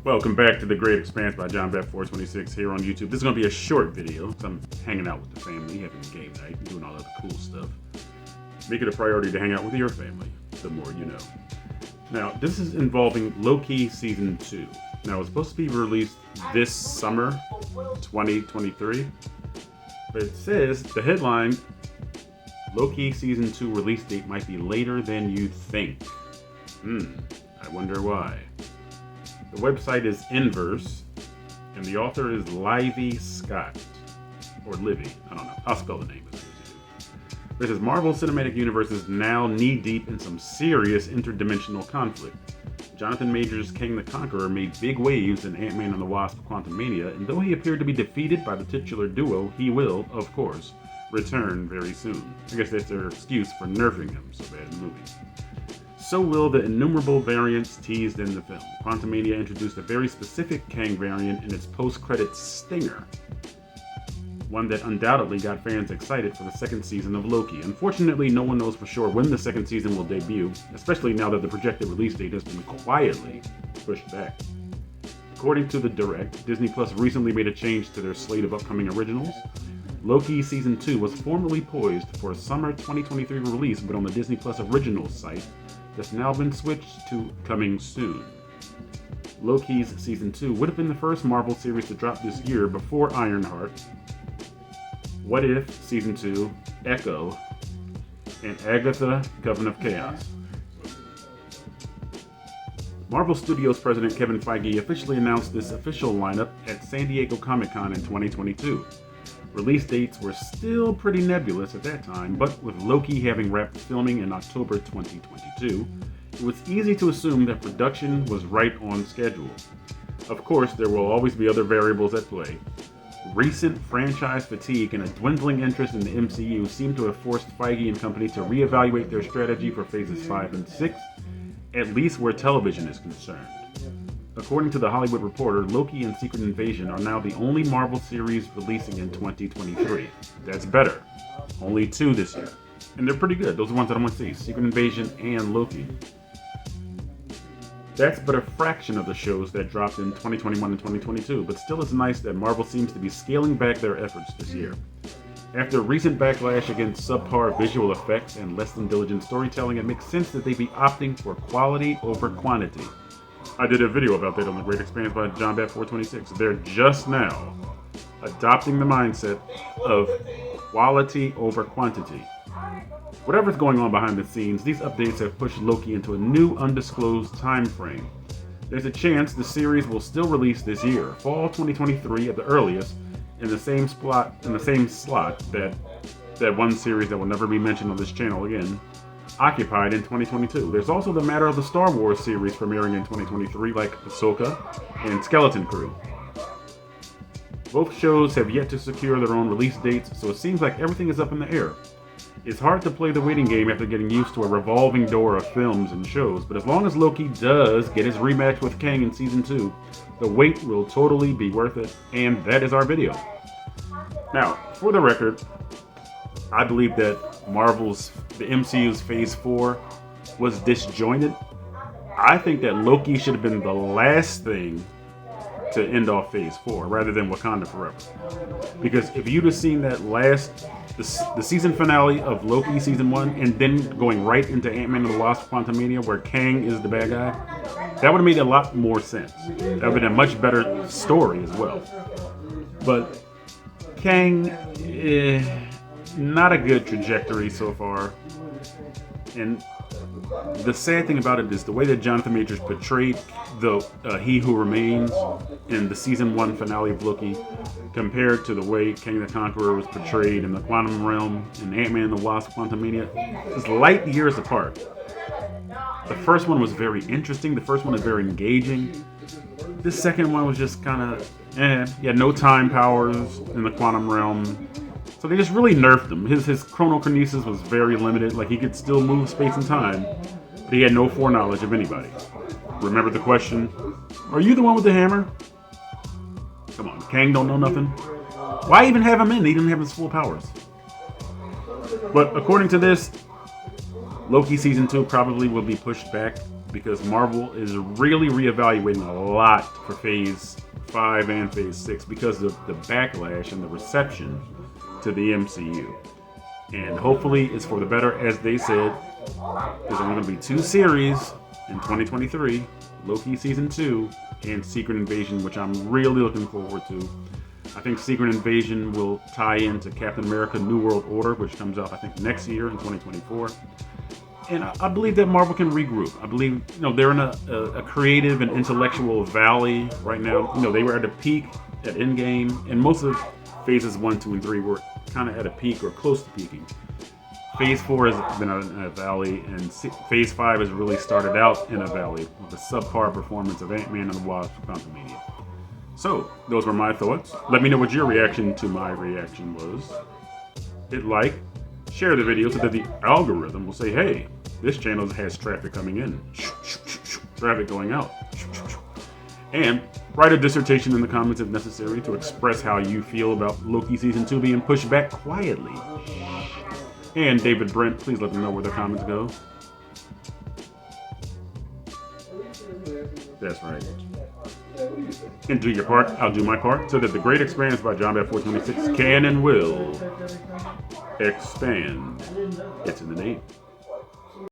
Welcome back to The Great Expanse by John Bat 426 here on YouTube. This is going to be a short video because I'm hanging out with the family, having a game night, and doing all of the cool stuff. Make it a priority to hang out with your family, the more you know. Now, this is involving Loki Season 2. Now, it's supposed to be released this summer, 2023. But it says, the headline, Loki Season 2 release date might be later than you think. I wonder why. The website is Inverse, and the author is Livy Scott. Or Livy, I don't know. I'll spell the name as soon as you do. It says Marvel Cinematic Universe is now knee-deep in some serious interdimensional conflict. Jonathan Majors' Kang the Conqueror made big waves in Ant-Man and the Wasp: Quantumania, and though he appeared to be defeated by the titular duo, he will, of course, return very soon. I guess that's their excuse for nerfing him so bad in the movie. So will the innumerable variants teased in the film. Quantumania introduced a very specific Kang variant in its post-credits stinger. One that undoubtedly got fans excited for the second season of Loki. Unfortunately, no one knows for sure when the second season will debut, especially now that the projected release date has been quietly pushed back. According to the Direct, Disney Plus recently made a change to their slate of upcoming originals. Loki Season 2 was formerly poised for a summer 2023 release, but on the Disney Plus Originals site, that's now been switched to coming soon. Loki's Season 2 would have been the first Marvel series to drop this year before Ironheart, What If Season 2, Echo, and Agatha, Coven of Chaos. Marvel Studios president Kevin Feige officially announced this official lineup at San Diego Comic-Con in 2022. Release dates were still pretty nebulous at that time, but with Loki having wrapped filming in October 2022, it was easy to assume that production was right on schedule. Of course, there will always be other variables at play. Recent franchise fatigue and a dwindling interest in the MCU seem to have forced Feige and company to reevaluate their strategy for phases 5 and 6, at least where television is concerned. According to The Hollywood Reporter, Loki and Secret Invasion are now the only Marvel series releasing in 2023. That's better. Only 2 this year. And they're pretty good. Those are the ones that I want to see. Secret Invasion and Loki. That's but a fraction of the shows that dropped in 2021 and 2022, but still it's nice that Marvel seems to be scaling back their efforts this year. After recent backlash against subpar visual effects and less than diligent storytelling, it makes sense that they be opting for quality over quantity. I did a video about that on The Great Expanse by John Bat 426. They're just now adopting the mindset of quality over quantity. Whatever's going on behind the scenes, these updates have pushed Loki into a new undisclosed time frame. There's a chance the series will still release this year, fall 2023 at the earliest, in the same slot that one series that will never be mentioned on this channel again occupied in 2022. There's also the matter of the Star Wars series premiering in 2023, like Ahsoka and Skeleton Crew. Both shows have yet to secure their own release dates, so it seems like everything is up in the air. It's hard to play the waiting game after getting used to a revolving door of films and shows, but as long as Loki does get his rematch with Kang in Season 2, the wait will totally be worth it, and that is our video. Now, for the record, I believe that the MCU's Phase 4 was disjointed. I think that Loki should have been the last thing to end off Phase 4 rather than Wakanda Forever. Because if you'd have seen that the season finale of Loki Season 1 and then going right into Ant-Man and the Wasp: Quantumania where Kang is the bad guy, that would have made a lot more sense. That would have been a much better story as well. But Kang, not a good trajectory so far. And the sad thing about it is the way that Jonathan Majors portrayed He Who Remains in the Season 1 finale of Loki compared to the way Kang the Conqueror was portrayed in the Quantum Realm in Ant-Man and the Wasp: Quantumania is light years apart. The first one was very interesting. The first one is very engaging. This second one was just kind of, he had no time powers in the Quantum Realm. So they just really nerfed him. His chronokinesis was very limited. Like, he could still move space and time, but he had no foreknowledge of anybody. Remember the question, are you the one with the hammer? Come on, Kang don't know nothing. Why even have him in? He didn't have his full powers. But according to this, Loki Season 2 probably will be pushed back because Marvel is really reevaluating a lot for Phase 5 and Phase 6 because of the backlash and the reception to the MCU. And hopefully it's for the better. As they said, there's only going to be 2 series in 2023, Loki Season 2 and Secret Invasion, which I'm really looking forward to. I think Secret Invasion will tie into Captain America New World Order, which comes out, I think, next year in 2024. And I believe that Marvel can regroup. I believe, they're in a creative and intellectual valley right now. They were at a peak at Endgame, and most of Phases 1, 2, and 3 were kind of at a peak or close to peaking. Phase 4 has been in a valley, and Phase 5 has really started out in a valley with the subpar performance of Ant-Man and the Wasp: Quantumania. So, those were my thoughts. Let me know what your reaction to my reaction was. Hit like, share the video so that the algorithm will say, hey, this channel has traffic coming in, traffic going out. And write a dissertation in the comments if necessary to express how you feel about Loki Season 2 being pushed back quietly. And David Brent, please let me know where the comments go. That's right. And do your part, I'll do my part, so that the great expanse by John Bat 426 can and will expand. It's in the name.